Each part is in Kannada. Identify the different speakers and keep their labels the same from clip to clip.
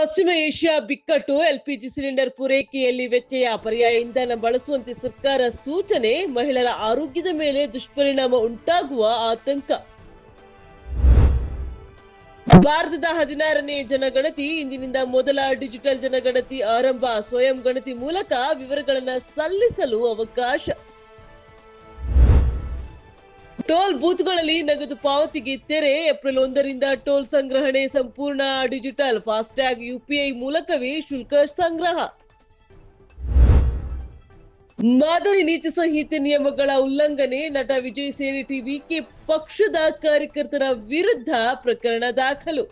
Speaker 1: ಪಶ್ಚಿಮ ಏಷ್ಯಾ ಬಿಕ್ಕಟ್ಟು, ಎಲ್ಪಿಜಿ ಸಿಲಿಂಡರ್ ಪೂರೈಕೆಯಲ್ಲಿ ವ್ಯತ್ಯಯ, ಪರ್ಯಾಯ ಇಂಧನ ಬಳಸುವಂತೆ ಸರ್ಕಾರ ಸೂಚನೆ, ಮಹಿಳೆಯರ ಆರೋಗ್ಯದ ಮೇಲೆ ದುಷ್ಪರಿಣಾಮ ಉಂಟಾಗುವ ಆತಂಕ. ಭಾರತದ 16ನೇ ಜನಗಣತಿ ಇಂದಿನಿಂದ ಮೊದಲ ಡಿಜಿಟಲ್ ಜನಗಣತಿ ಆರಂಭ. ಸ್ವಯಂ ಗಣತಿ ಮೂಲಕ ವಿವರಗಳನ್ನು ಸಲ್ಲಿಸಲು ಅವಕಾಶ. ಟೋಲ್ ಬೂತ್ಗಳಲ್ಲಿ ನಗದು ಪಾವತಿಗೆ ತೆರೆ. ಏಪ್ರಿಲ್ 1ರಿಂದ ಟೋಲ್ ಸಂಗ್ರಹಣೆ ಸಂಪೂರ್ಣ ಡಿಜಿಟಲ್. ಫಾಸ್ಟ್ಯಾಗ್ ಯುಪಿಐ ಮೂಲಕವೇ ಶುಲ್ಕ ಸಂಗ್ರಹ. ಮಾದರಿ ನೀತಿ ಸಂಹಿತೆ ನಿಯಮಗಳ ಉಲ್ಲಂಘನೆ, ನಟ ವಿಜಯ್ ಸೇರಿ ಟಿವಿಕೆ ಪಕ್ಷದ ಕಾರ್ಯಕರ್ತರ ವಿರುದ್ಧ ಪ್ರಕರಣ ದಾಖಲು.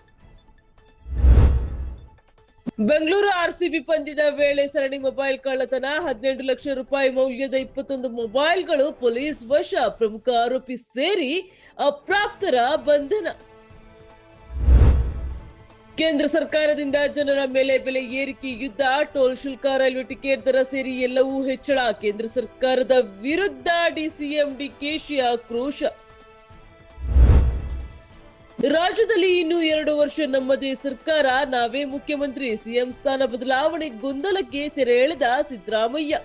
Speaker 1: ಬೆಂಗಳೂರು ಆರ್ಸಿಬಿ ಪಂದ್ಯದ ವೇಳೆ ಸರಣಿ ಮೊಬೈಲ್ ಕಳ್ಳತನ, 18 ಲಕ್ಷ ರೂಪಾಯಿ ಮೌಲ್ಯದ 21 ಮೊಬೈಲ್ಗಳು ಪೊಲೀಸ್ ವಶ. ಪ್ರಮುಖ ಆರೋಪಿ ಸೇರಿ ಅಪ್ರಾಪ್ತರ ಬಂಧನ. ಕೇಂದ್ರ ಸರ್ಕಾರದಿಂದ ಜನರ ಮೇಲೆ ಬೆಲೆ ಏರಿಕೆ ಯುದ್ಧ, ಟೋಲ್ ಶುಲ್ಕ, ರೈಲ್ವೆ ಟಿಕೆಟ್ ದರ ಸೇರಿ ಎಲ್ಲವೂ ಹೆಚ್ಚಳ. ಕೇಂದ್ರ ಸರ್ಕಾರದ ವಿರುದ್ಧ ಡಿಸಿಎಂ ಡಿಕೆಶಿ ಆಕ್ರೋಶ. ರಾಜ್ಯದಲ್ಲಿ ಇನ್ನು 2 ವರ್ಷ ನಮ್ಮದೇ ಸರ್ಕಾರ, ನಾವೇ ಮುಖ್ಯಮಂತ್ರಿ. ಸಿಎಂ ಸ್ಥಾನ ಬದಲಾವಣೆ ಗೊಂದಲಕ್ಕೆ ತೆರೆ ಎಳೆದ ಸಿದ್ದರಾಮಯ್ಯ.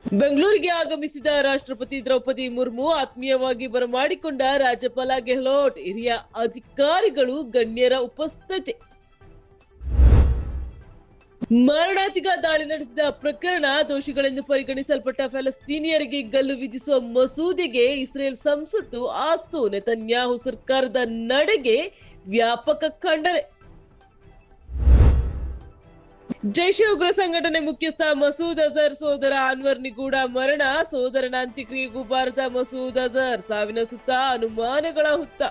Speaker 1: ಬೆಂಗಳೂರಿಗೆ ಆಗಮಿಸಿದ ರಾಷ್ಟ್ರಪತಿ ದ್ರೌಪದಿ ಮುರ್ಮು ಆತ್ಮೀಯವಾಗಿ ಬರಮಾಡಿಕೊಂಡ ರಾಜ್ಯಪಾಲ ಗೆಹ್ಲೋಟ್. ಹಿರಿಯ ಅಧಿಕಾರಿಗಳು ಗಣ್ಯರ ಉಪಸ್ಥಿತಿ. ಮಾರಣಾಂತಿಕ ದಾಳಿ ನಡೆಸಿದ ಪ್ರಕರಣ, ದೋಷಿಗಳೆಂದು ಪರಿಗಣಿಸಲ್ಪಟ್ಟ ಫಲಸ್ತೀನಿಯರಿಗೆ ಗಲ್ಲು ವಿಧಿಸುವ ಮಸೂದೆಗೆ ಇಸ್ರೇಲ್ ಸಂಸತ್ತು ಆಸ್ತು. ನೆತನ್ಯಾಹು ಸರ್ಕಾರದ ನಡೆಗೆ ವ್ಯಾಪಕ ಖಂಡನೆ. ಜೈಷೆ ಉಗ್ರ ಸಂಘಟನೆ ಮುಖ್ಯಸ್ಥ ಮಸೂದ್ ಅಜರ್ ಸೋದರ ಅನ್ವರ್ ನಿಗೂಢ ಮರಣ. ಸೋದರನ ಅಂತ್ಯಕ್ರಿಯೆಗೂ ಭಾರತ. ಮಸೂದ್ ಅಜರ್ ಸಾವಿನ ಸುತ್ತ ಅನುಮಾನಗಳ ಹುತ್ತ.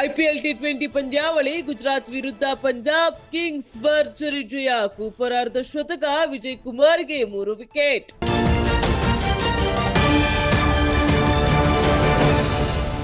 Speaker 1: ಐಪಿಎಲ್ ಟಿ20 ಪಂದ್ಯಾವಳಿ, ಗುಜರಾತ್ ವಿರುದ್ಧ ಪಂಜಾಬ್ ಕಿಂಗ್ಸ್ ಭರ್ಜರಿ ಜಯ. ಕೂಪರ್ ಅರ್ಧ ಶತಕ, ವಿಜಯ್ ಕುಮಾರ್ಗೆ 3 ವಿಕೆಟ್.